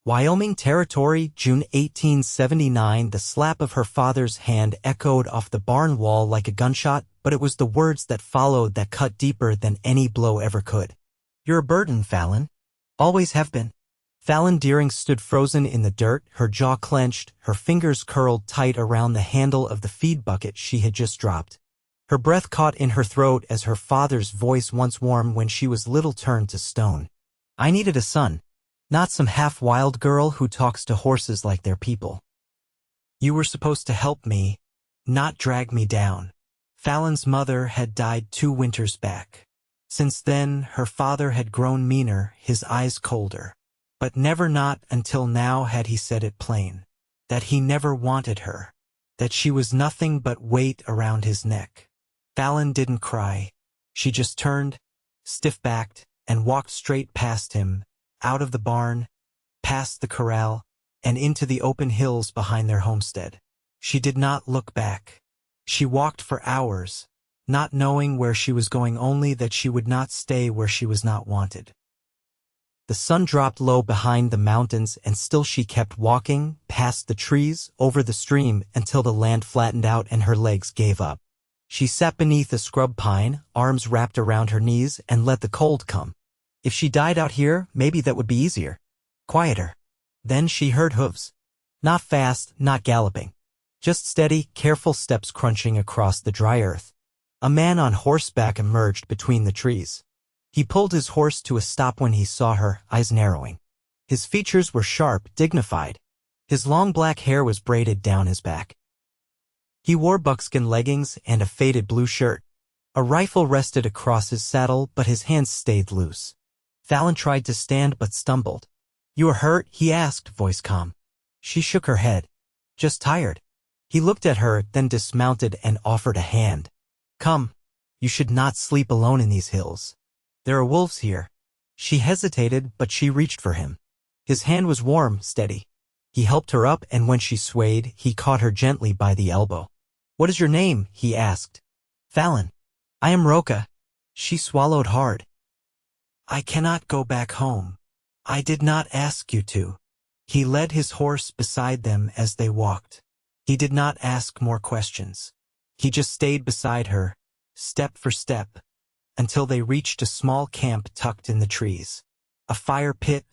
Wyoming Territory, June 1879. The slap of her father's hand echoed off the barn wall like a gunshot, but it was the words that followed that cut deeper than any blow ever could. "You're a burden, Fallon. Always have been." Fallon Dearing stood frozen in the dirt, her jaw clenched, her fingers curled tight around the handle of the feed bucket she had just dropped. Her breath caught in her throat as her father's voice, once warm when she was little, turned to stone. "I needed a son. Not some half-wild girl who talks to horses like they're people. You were supposed to help me, not drag me down." Fallon's mother had died 2 winters back. Since then, her father had grown meaner, his eyes colder. But never, not until now, had he said it plain. That he never wanted her. That she was nothing but weight around his neck. Fallon didn't cry. She just turned, stiff-backed, and walked straight past him, out of the barn, past the corral, and into the open hills behind their homestead. She did not look back. She walked for hours, not knowing where she was going, only that she would not stay where she was not wanted. The sun dropped low behind the mountains, and still she kept walking, past the trees, over the stream, until the land flattened out and her legs gave up. She sat beneath a scrub pine, arms wrapped around her knees, and let the cold come. If she died out here, maybe that would be easier. Quieter. Then she heard hooves. Not fast, not galloping. Just steady, careful steps crunching across the dry earth. A man on horseback emerged between the trees. He pulled his horse to a stop when he saw her, eyes narrowing. His features were sharp, dignified. His long black hair was braided down his back. He wore buckskin leggings and a faded blue shirt. A rifle rested across his saddle, but his hands stayed loose. Fallon tried to stand but stumbled. "You are hurt?" he asked, voice calm. She shook her head. "Just tired." He looked at her, then dismounted and offered a hand. "Come. You should not sleep alone in these hills. There are wolves here." She hesitated, but she reached for him. His hand was warm, steady. He helped her up, and when she swayed, he caught her gently by the elbow. "What is your name?" he asked. "Fallon." "I am Roka." She swallowed hard. "I cannot go back home. I did not ask you to." He led his horse beside them as they walked. He did not ask more questions. He just stayed beside her, step for step, until they reached a small camp tucked in the trees. A fire pit,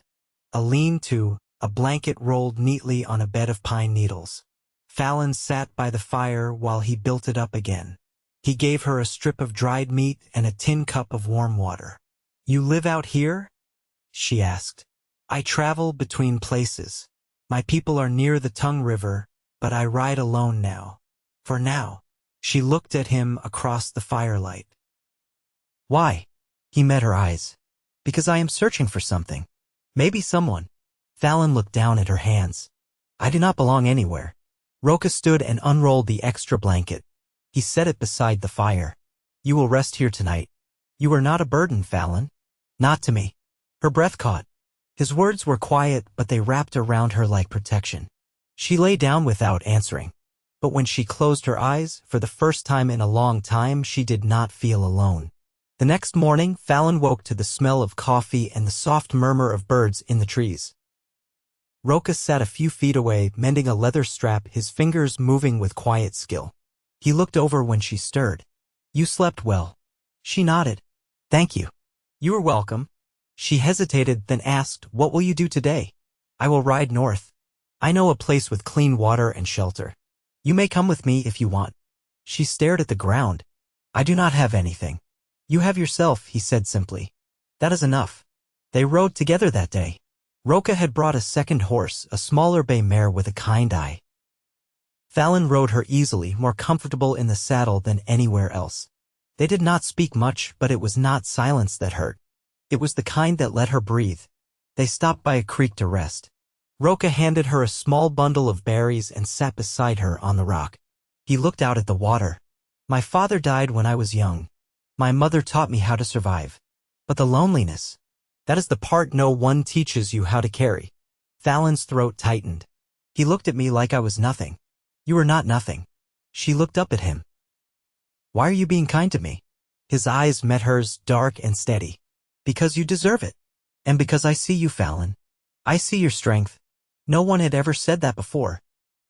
a lean-to, a blanket rolled neatly on a bed of pine needles. Fallon sat by the fire while he built it up again. He gave her a strip of dried meat and a tin cup of warm water. "You live out here?" she asked. "I travel between places. My people are near the Tongue River, but I ride alone now. For now." She looked at him across the firelight. "Why?" He met her eyes. "Because I am searching for something. Maybe someone." Fallon looked down at her hands. "I do not belong anywhere." Roka stood and unrolled the extra blanket. He set it beside the fire. "You will rest here tonight. You are not a burden, Fallon. Not to me." Her breath caught. His words were quiet, but they wrapped around her like protection. She lay down without answering. But when she closed her eyes, for the first time in a long time, she did not feel alone. The next morning, Fallon woke to the smell of coffee and the soft murmur of birds in the trees. Roka sat a few feet away, mending a leather strap, his fingers moving with quiet skill. He looked over when she stirred. "You slept well." She nodded. "Thank you." "You are welcome." She hesitated, then asked, "What will you do today?" "I will ride north. I know a place with clean water and shelter. You may come with me if you want." She stared at the ground. "I do not have anything." "You have yourself," he said simply. "That is enough." They rode together that day. Roka had brought a second horse, a smaller bay mare with a kind eye. Fallon rode her easily, more comfortable in the saddle than anywhere else. They did not speak much, but it was not silence that hurt. It was the kind that let her breathe. They stopped by a creek to rest. Roka handed her a small bundle of berries and sat beside her on the rock. He looked out at the water. "My father died when I was young. My mother taught me how to survive. But the loneliness, that is the part no one teaches you how to carry." Fallon's throat tightened. He looked at me like I was nothing. "You are not nothing." She looked up at him. "Why are you being kind to me?" His eyes met hers, dark and steady. "Because you deserve it. And because I see you, Fallon. I see your strength. No one had ever said that before.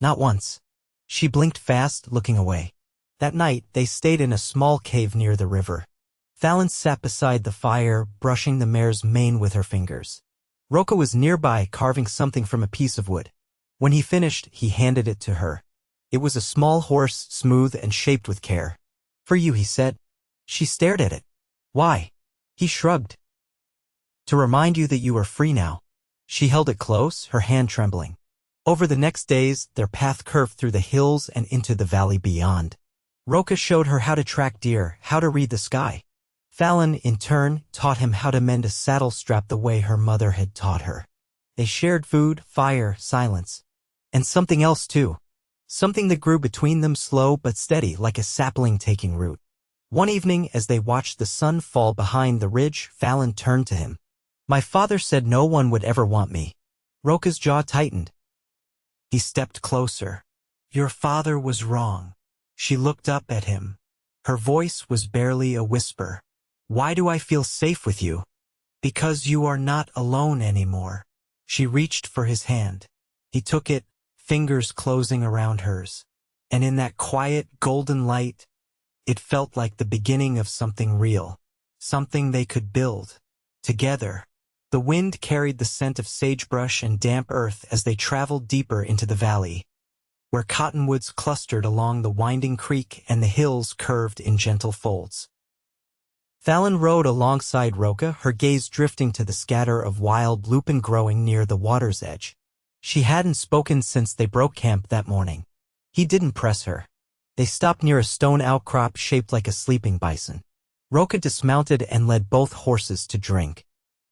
Not once. She blinked fast, looking away. That night, they stayed in a small cave near the river. Fallon sat beside the fire, brushing the mare's mane with her fingers. Roka was nearby, carving something from a piece of wood. When he finished, he handed it to her. It was a small horse, smooth and shaped with care. For you, he said. She stared at it. Why? He shrugged. To remind you that you are free now. She held it close, her hand trembling. Over the next days, their path curved through the hills and into the valley beyond. Roka showed her how to track deer, how to read the sky. Fallon, in turn, taught him how to mend a saddle strap the way her mother had taught her. They shared food, fire, silence. And something else too. Something that grew between them, slow but steady, like a sapling taking root. One evening, as they watched the sun fall behind the ridge, Fallon turned to him. My father said no one would ever want me. Roka's jaw tightened. He stepped closer. Your father was wrong. She looked up at him. Her voice was barely a whisper. Why do I feel safe with you? Because you are not alone anymore. She reached for his hand. He took it, fingers closing around hers. And in that quiet, golden light, it felt like the beginning of something real. Something they could build. Together. The wind carried the scent of sagebrush and damp earth as they traveled deeper into the valley, where cottonwoods clustered along the winding creek and the hills curved in gentle folds. Fallon rode alongside Roka, her gaze drifting to the scatter of wild lupin growing near the water's edge. She hadn't spoken since they broke camp that morning. He didn't press her. They stopped near a stone outcrop shaped like a sleeping bison. Roka dismounted and led both horses to drink.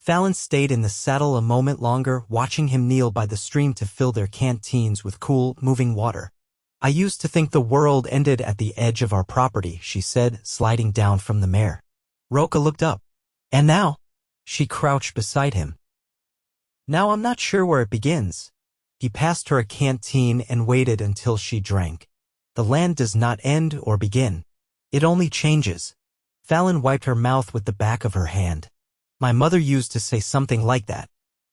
Fallon stayed in the saddle a moment longer, watching him kneel by the stream to fill their canteens with cool, moving water. I used to think the world ended at the edge of our property, she said, sliding down from the mare. Roka looked up. And now? She crouched beside him. Now I'm not sure where it begins. He passed her a canteen and waited until she drank. The land does not end or begin. It only changes. Fallon wiped her mouth with the back of her hand. My mother used to say something like that.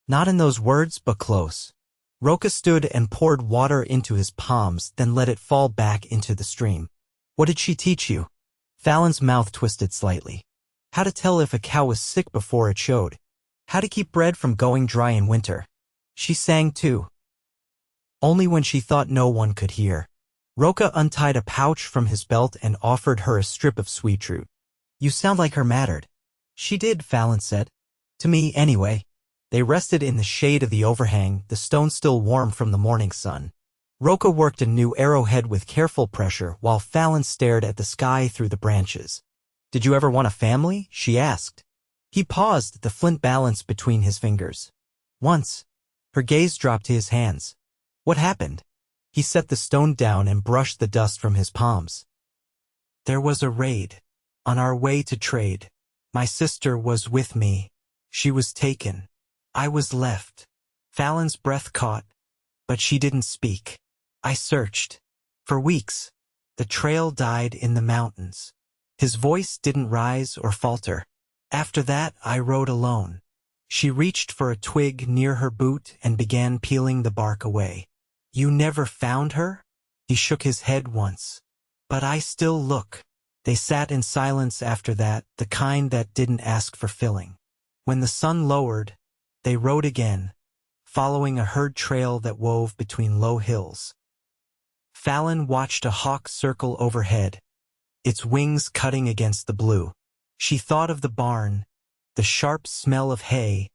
Not in those words, but close. Roka stood and poured water into his palms, then let it fall back into the stream. What did she teach you? Fallon's mouth twisted slightly. How to tell if a cow was sick before it showed. How to keep bread from going dry in winter. She sang too. Only when she thought no one could hear. Roka untied a pouch from his belt and offered her a strip of sweet root. You sound like her mattered. She did, Fallon said. To me, anyway. They rested in the shade of the overhang, the stone still warm from the morning sun. Roka worked a new arrowhead with careful pressure while Fallon stared at the sky through the branches. Did you ever want a family? She asked. He paused, the flint balanced between his fingers. Once. Her gaze dropped to his hands. What happened? He set the stone down and brushed the dust from his palms. There was a raid. On our way to trade. My sister was with me. She was taken. I was left. Fallon's breath caught, but she didn't speak. I searched. For weeks. The trail died in the mountains. His voice didn't rise or falter. After that, I rode alone. She reached for a twig near her boot and began peeling the bark away. You never found her? He shook his head once. But I still look. They sat in silence after that, the kind that didn't ask for filling. When the sun lowered, they rode again, following a herd trail that wove between low hills. Fallon watched a hawk circle overhead, its wings cutting against the blue. She thought of the barn, the sharp smell of hay,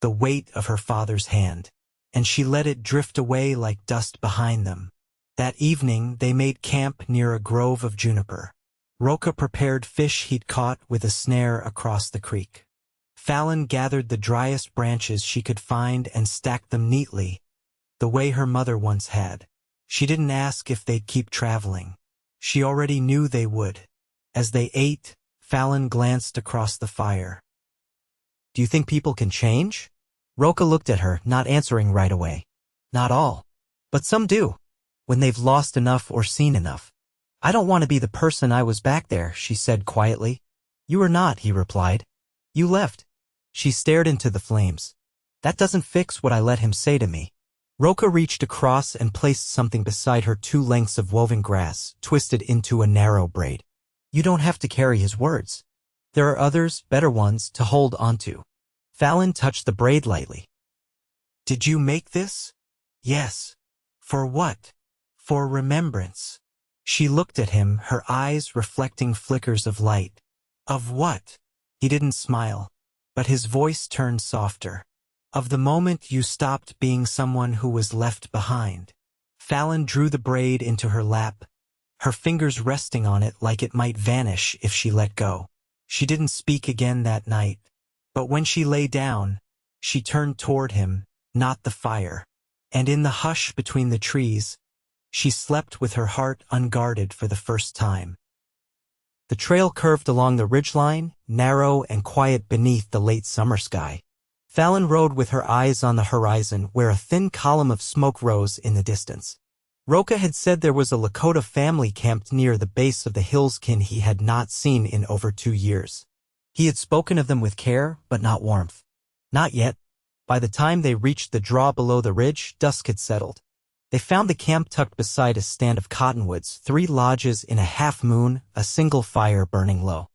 the weight of her father's hand, and she let it drift away like dust behind them. That evening, they made camp near a grove of juniper. Roka prepared fish he'd caught with a snare across the creek. Fallon gathered the driest branches she could find and stacked them neatly, the way her mother once had. She didn't ask if they'd keep traveling. She already knew they would. As they ate, Fallon glanced across the fire. Do you think people can change? Roka looked at her, not answering right away. Not all. But some do. When they've lost enough or seen enough. I don't want to be the person I was back there, she said quietly. You are not, he replied. You left. She stared into the flames. That doesn't fix what I let him say to me. Roka reached across and placed something beside her, 2 lengths of woven grass, twisted into a narrow braid. You don't have to carry his words. There are others, better ones, to hold onto. Fallon touched the braid lightly. Did you make this? Yes. For what? For remembrance. She looked at him, her eyes reflecting flickers of light. Of what? He didn't smile, but his voice turned softer. Of the moment you stopped being someone who was left behind. Fallon drew the braid into her lap, her fingers resting on it like it might vanish if she let go. She didn't speak again that night, but when she lay down, she turned toward him, not the fire. And in the hush between the trees, she slept with her heart unguarded for the first time. The trail curved along the ridgeline, narrow and quiet beneath the late summer sky. Fallon rode with her eyes on the horizon where a thin column of smoke rose in the distance. Roka had said there was a Lakota family camped near the base of the hills he had not seen in over 2 years. He had spoken of them with care, but not warmth. Not yet. By the time they reached the draw below the ridge, dusk had settled. They found the camp tucked beside a stand of cottonwoods, 3 lodges in a half-moon, a single fire burning low.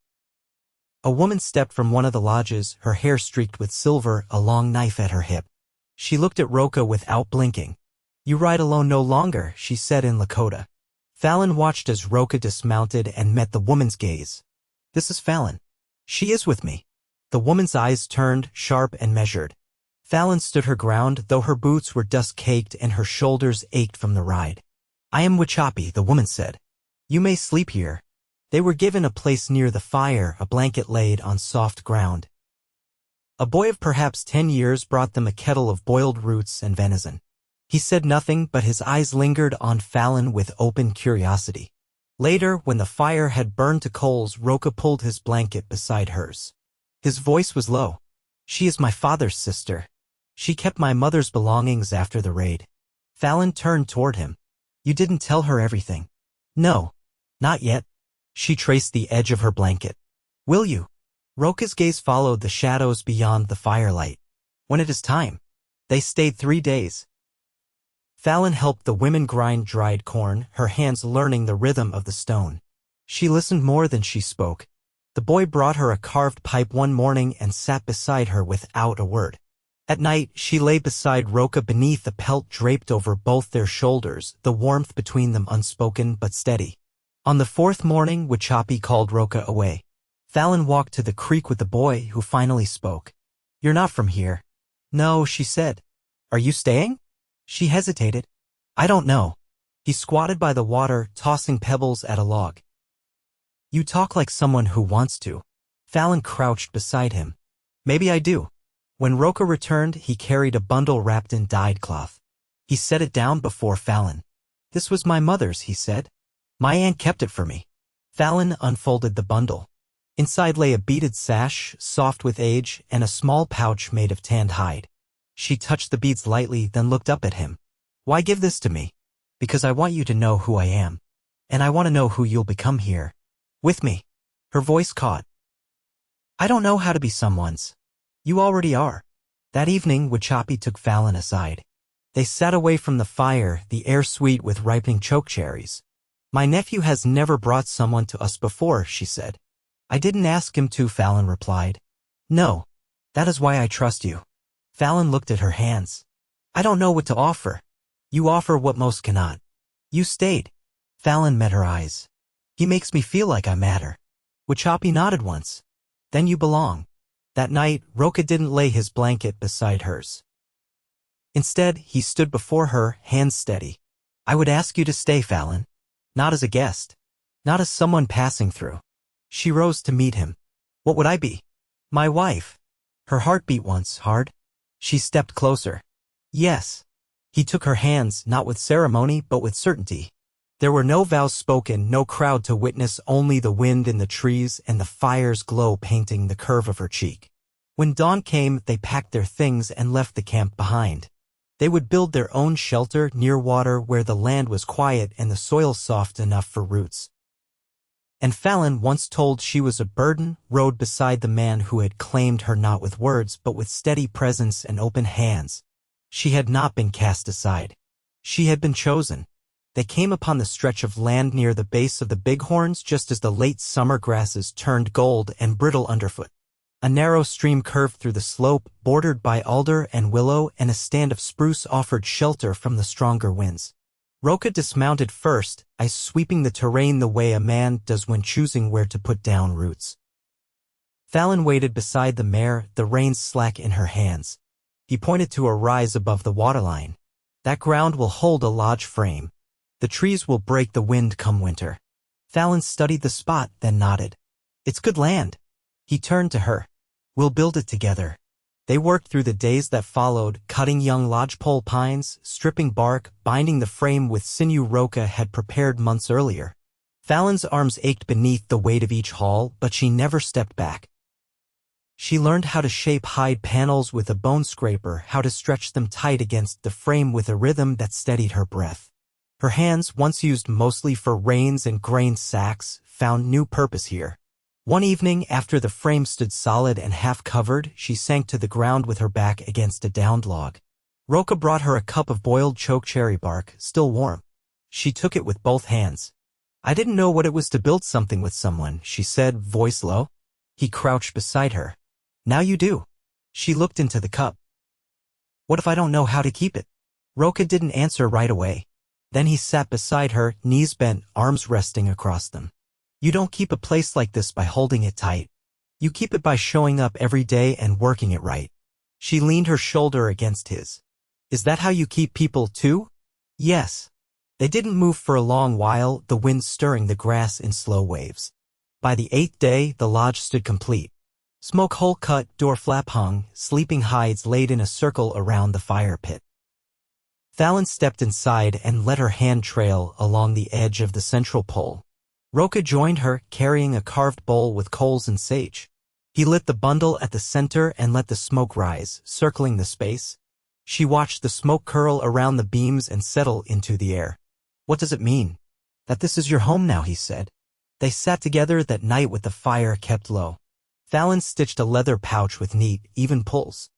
A woman stepped from one of the lodges, her hair streaked with silver, a long knife at her hip. She looked at Roka without blinking. You ride alone no longer, she said in Lakota. Fallon watched as Roka dismounted and met the woman's gaze. This is Fallon. She is with me. The woman's eyes turned, sharp and measured. Fallon stood her ground, though her boots were dust-caked and her shoulders ached from the ride. I am Wichapi, the woman said. You may sleep here. They were given a place near the fire, a blanket laid on soft ground. A boy of perhaps 10 years brought them a kettle of boiled roots and venison. He said nothing, but his eyes lingered on Fallon with open curiosity. Later, when the fire had burned to coals, Roka pulled his blanket beside hers. His voice was low. She is my father's sister. She kept my mother's belongings after the raid. Fallon turned toward him. You didn't tell her everything. No. Not yet. She traced the edge of her blanket. Will you? Roka's gaze followed the shadows beyond the firelight. When it is time. They stayed 3 days. Fallon helped the women grind dried corn, her hands learning the rhythm of the stone. She listened more than she spoke. The boy brought her a carved pipe one morning and sat beside her without a word. At night, she lay beside Roka beneath a pelt draped over both their shoulders, the warmth between them unspoken but steady. On the 4th morning, Wichapi called Roka away. Fallon walked to the creek with the boy, who finally spoke. You're not from here. No, she said. Are you staying? She hesitated. I don't know. He squatted by the water, tossing pebbles at a log. You talk like someone who wants to. Fallon crouched beside him. Maybe I do. When Roka returned, he carried a bundle wrapped in dyed cloth. He set it down before Fallon. This was my mother's, he said. My aunt kept it for me. Fallon unfolded the bundle. Inside lay a beaded sash, soft with age, and a small pouch made of tanned hide. She touched the beads lightly, then looked up at him. Why give this to me? Because I want you to know who I am. And I want to know who you'll become here. With me. Her voice caught. I don't know how to be someone's. You already are. That evening, Wichapi took Fallon aside. They sat away from the fire, the air sweet with ripening chokecherries. My nephew has never brought someone to us before, she said. I didn't ask him to, Fallon replied. No. That is why I trust you. Fallon looked at her hands. I don't know what to offer. You offer what most cannot. You stayed. Fallon met her eyes. He makes me feel like I matter. Wichapi nodded once. Then you belong. That night, Roka didn't lay his blanket beside hers. Instead, he stood before her, hands steady. I would ask you to stay, Fallon. Not as a guest. Not as someone passing through. She rose to meet him. What would I be? My wife. Her heart beat once, hard. She stepped closer. Yes. He took her hands, not with ceremony, but with certainty. There were no vows spoken, no crowd to witness, only the wind in the trees and the fire's glow painting the curve of her cheek. When dawn came, they packed their things and left the camp behind. They would build their own shelter near water where the land was quiet and the soil soft enough for roots. And Fallon, once told she was a burden, rode beside the man who had claimed her not with words but with steady presence and open hands. She had not been cast aside. She had been chosen. They came upon the stretch of land near the base of the Bighorns just as the late summer grasses turned gold and brittle underfoot. A narrow stream curved through the slope, bordered by alder and willow, and a stand of spruce offered shelter from the stronger winds. Roka dismounted first, ice sweeping the terrain the way a man does when choosing where to put down roots. Fallon waited beside the mare, the reins slack in her hands. He pointed to a rise above the waterline. That ground will hold a lodge frame. The trees will break the wind come winter. Fallon studied the spot, then nodded. It's good land. He turned to her. We'll build it together. They worked through the days that followed, cutting young lodgepole pines, stripping bark, binding the frame with sinew Roka had prepared months earlier. Fallon's arms ached beneath the weight of each haul, but she never stepped back. She learned how to shape hide panels with a bone scraper, how to stretch them tight against the frame with a rhythm that steadied her breath. Her hands, once used mostly for reins and grain sacks, found new purpose here. One evening, after the frame stood solid and half-covered, she sank to the ground with her back against a downed log. Roka brought her a cup of boiled chokecherry bark, still warm. She took it with both hands. I didn't know what it was to build something with someone, she said, voice low. He crouched beside her. Now you do. She looked into the cup. What if I don't know how to keep it? Roka didn't answer right away. Then he sat beside her, knees bent, arms resting across them. You don't keep a place like this by holding it tight. You keep it by showing up every day and working it right. She leaned her shoulder against his. Is that how you keep people too? Yes. They didn't move for a long while, the wind stirring the grass in slow waves. By the 8th day, the lodge stood complete. Smoke hole cut, door flap hung, sleeping hides laid in a circle around the fire pit. Fallon stepped inside and let her hand trail along the edge of the central pole. Roka joined her, carrying a carved bowl with coals and sage. He lit the bundle at the center and let the smoke rise, circling the space. She watched the smoke curl around the beams and settle into the air. What does it mean? That this is your home now, he said. They sat together that night with the fire kept low. Fallon stitched a leather pouch with neat, even pulls.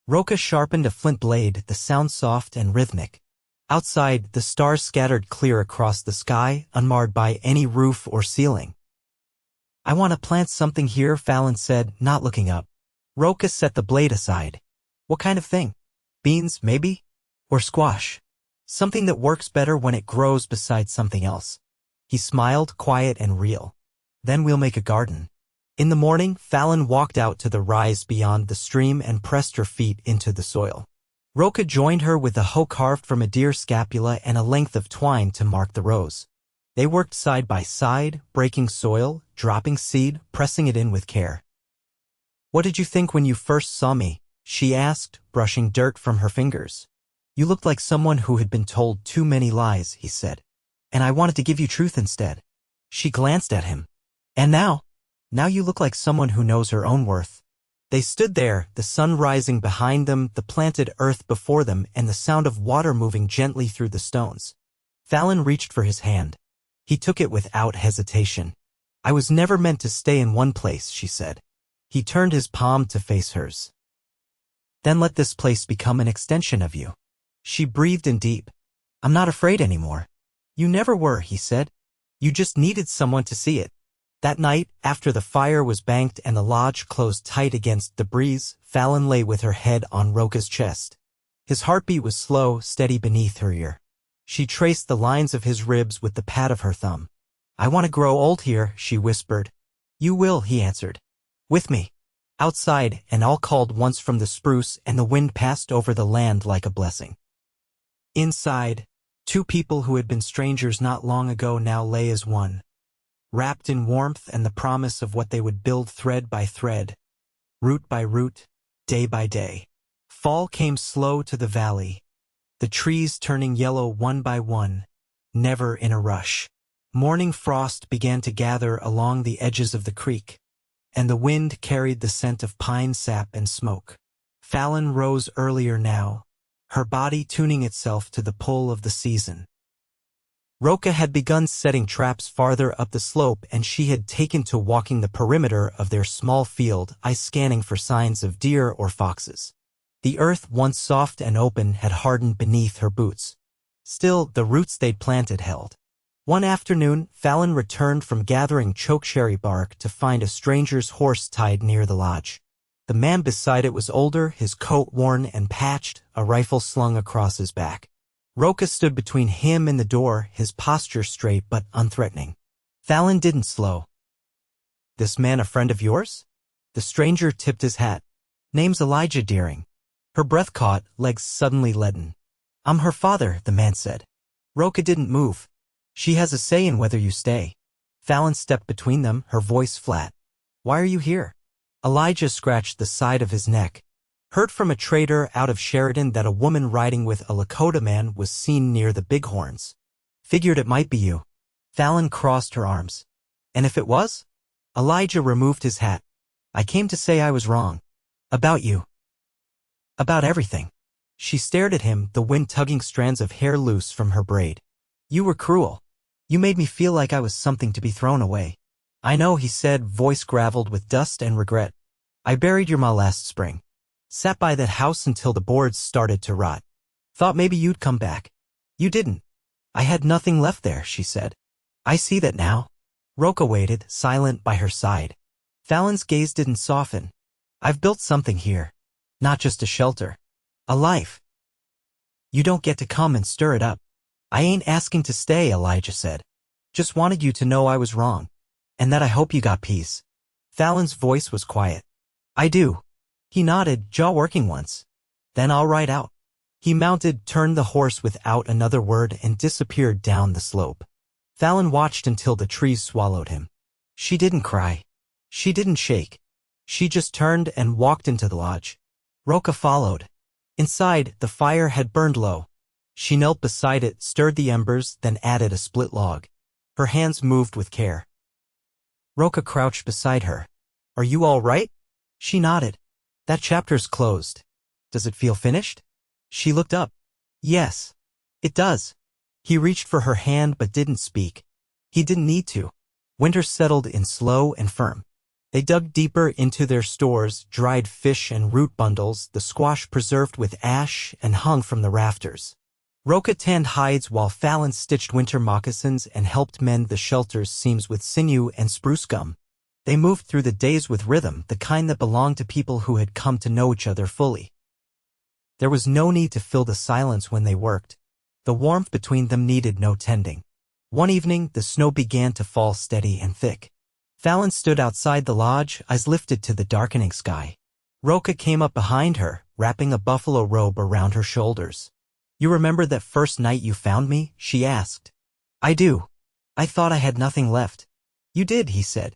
Roka sharpened a flint blade, the sound soft and rhythmic. Outside, the stars scattered clear across the sky, unmarred by any roof or ceiling. I want to plant something here, Fallon said, not looking up. Roka set the blade aside. What kind of thing? Beans, maybe? Or squash? Something that works better when it grows beside something else. He smiled, quiet and real. Then we'll make a garden. In the morning, Fallon walked out to the rise beyond the stream and pressed her feet into the soil. Roka joined her with a hoe carved from a deer scapula and a length of twine to mark the rows. They worked side by side, breaking soil, dropping seed, pressing it in with care. What did you think when you first saw me? She asked, brushing dirt from her fingers. You looked like someone who had been told too many lies, he said. And I wanted to give you truth instead. She glanced at him. And now you look like someone who knows her own worth. They stood there, the sun rising behind them, the planted earth before them, and the sound of water moving gently through the stones. Fallon reached for his hand. He took it without hesitation. I was never meant to stay in one place, she said. He turned his palm to face hers. Then let this place become an extension of you. She breathed in deep. I'm not afraid anymore. You never were, he said. You just needed someone to see it. That night, after the fire was banked and the lodge closed tight against the breeze, Fallon lay with her head on Roka's chest. His heartbeat was slow, steady beneath her ear. She traced the lines of his ribs with the pad of her thumb. I want to grow old here, she whispered. You will, he answered. With me. Outside, an owl called once from the spruce and the wind passed over the land like a blessing. Inside, two people who had been strangers not long ago now lay as one. Wrapped in warmth and the promise of what they would build thread by thread, root by root, day by day. Fall came slow to the valley, the trees turning yellow one by one, never in a rush. Morning frost began to gather along the edges of the creek, and the wind carried the scent of pine sap and smoke. Fallon rose earlier now, her body tuning itself to the pull of the season. Roka had begun setting traps farther up the slope, and she had taken to walking the perimeter of their small field, eyes scanning for signs of deer or foxes. The earth, once soft and open, had hardened beneath her boots. Still, the roots they'd planted held. One afternoon, Fallon returned from gathering chokecherry bark to find a stranger's horse tied near the lodge. The man beside it was older, his coat worn and patched, a rifle slung across his back. Roka stood between him and the door, his posture straight but unthreatening. Fallon didn't slow. "This man a friend of yours?" The stranger tipped his hat. "Name's Elijah Dearing." Her breath caught, legs suddenly leaden. "I'm her father," the man said. Roka didn't move. "She has a say in whether you stay." Fallon stepped between them, her voice flat. "Why are you here?" Elijah scratched the side of his neck. "Heard from a trader out of Sheridan that a woman riding with a Lakota man was seen near the Bighorns. Figured it might be you." Fallon crossed her arms. "And if it was?" Elijah removed his hat. "I came to say I was wrong. About you. About everything." She stared at him, the wind tugging strands of hair loose from her braid. "You were cruel. You made me feel like I was something to be thrown away." "I know," he said, voice graveled with dust and regret. "I buried your ma last spring. Sat by that house until the boards started to rot. Thought maybe you'd come back. You didn't. I had nothing left there," she said. "I see that now." Roka waited, silent by her side. Fallon's gaze didn't soften. "I've built something here. Not just a shelter. A life. You don't get to come and stir it up." "I ain't asking to stay," Elijah said. "Just wanted you to know I was wrong. And that I hope you got peace." Fallon's voice was quiet. "I do." He nodded, jaw working once. "Then I'll ride out." He mounted, turned the horse without another word, and disappeared down the slope. Fallon watched until the trees swallowed him. She didn't cry. She didn't shake. She just turned and walked into the lodge. Roka followed. Inside, the fire had burned low. She knelt beside it, stirred the embers, then added a split log. Her hands moved with care. Roka crouched beside her. "Are you all right?" She nodded. "That chapter's closed. Does it feel finished?" She looked up. "Yes, it does." He reached for her hand but didn't speak. He didn't need to. Winter settled in slow and firm. They dug deeper into their stores, dried fish and root bundles, the squash preserved with ash and hung from the rafters. Roka tanned hides while Fallon stitched winter moccasins and helped mend the shelter's seams with sinew and spruce gum. They moved through the days with rhythm, the kind that belonged to people who had come to know each other fully. There was no need to fill the silence when they worked. The warmth between them needed no tending. One evening, the snow began to fall steady and thick. Fallon stood outside the lodge, eyes lifted to the darkening sky. Roka came up behind her, wrapping a buffalo robe around her shoulders. "You remember that first night you found me?" she asked. "I do. I thought I had nothing left." "You did," he said.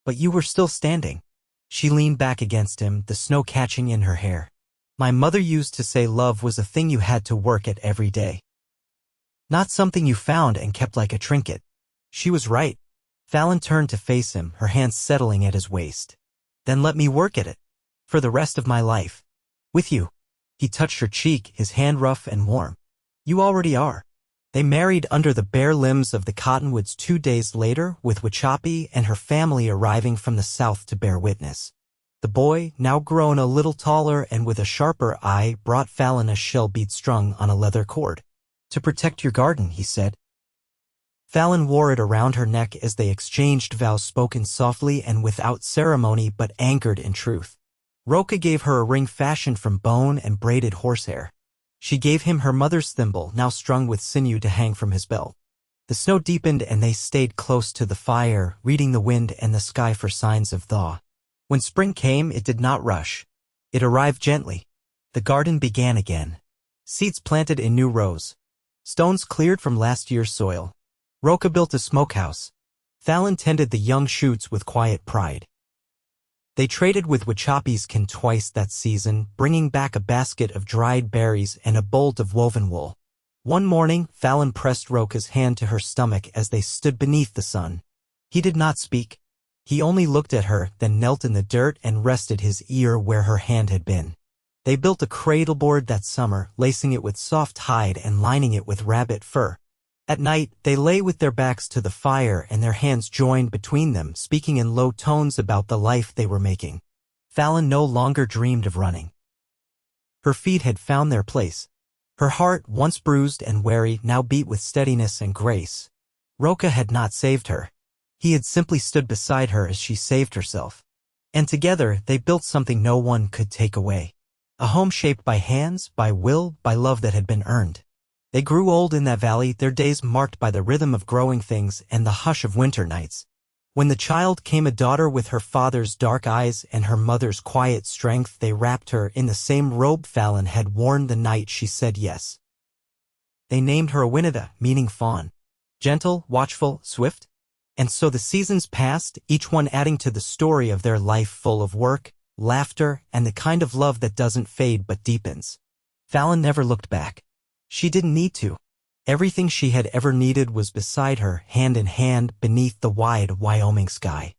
"But you were still standing." She leaned back against him, the snow catching in her hair. "My mother used to say love was a thing you had to work at every day. Not something you found and kept like a trinket." She was right. Fallon turned to face him, her hands settling at his waist. "Then let me work at it. For the rest of my life. With you." He touched her cheek, his hand rough and warm. "You already are." They married under the bare limbs of the cottonwoods 2 days later, with Wachapi and her family arriving from the south to bear witness. The boy, now grown a little taller and with a sharper eye, brought Fallon a shell bead strung on a leather cord. "To protect your garden," he said. Fallon wore it around her neck as they exchanged vows spoken softly and without ceremony but anchored in truth. Roka gave her a ring fashioned from bone and braided horsehair. She gave him her mother's thimble, now strung with sinew, to hang from his belt. The snow deepened and they stayed close to the fire, reading the wind and the sky for signs of thaw. When spring came, it did not rush. It arrived gently. The garden began again. Seeds planted in new rows. Stones cleared from last year's soil. Roka built a smokehouse. Fallon tended the young shoots with quiet pride. They traded with Wachapi's kin twice that season, bringing back a basket of dried berries and a bolt of woven wool. One morning, Fallon pressed Roka's hand to her stomach as they stood beneath the sun. He did not speak. He only looked at her, then knelt in the dirt and rested his ear where her hand had been. They built a cradleboard that summer, lacing it with soft hide and lining it with rabbit fur. At night, they lay with their backs to the fire and their hands joined between them, speaking in low tones about the life they were making. Fallon no longer dreamed of running. Her feet had found their place. Her heart, once bruised and weary, now beat with steadiness and grace. Roka had not saved her. He had simply stood beside her as she saved herself. And together, they built something no one could take away. A home shaped by hands, by will, by love that had been earned. They grew old in that valley, their days marked by the rhythm of growing things and the hush of winter nights. When the child came a daughter with her father's dark eyes and her mother's quiet strength, they wrapped her in the same robe Fallon had worn the night she said yes. They named her Awinida, meaning fawn. Gentle, watchful, swift. And so the seasons passed, each one adding to the story of their life, full of work, laughter, and the kind of love that doesn't fade but deepens. Fallon never looked back. She didn't need to. Everything she had ever needed was beside her, hand in hand, beneath the wide Wyoming sky.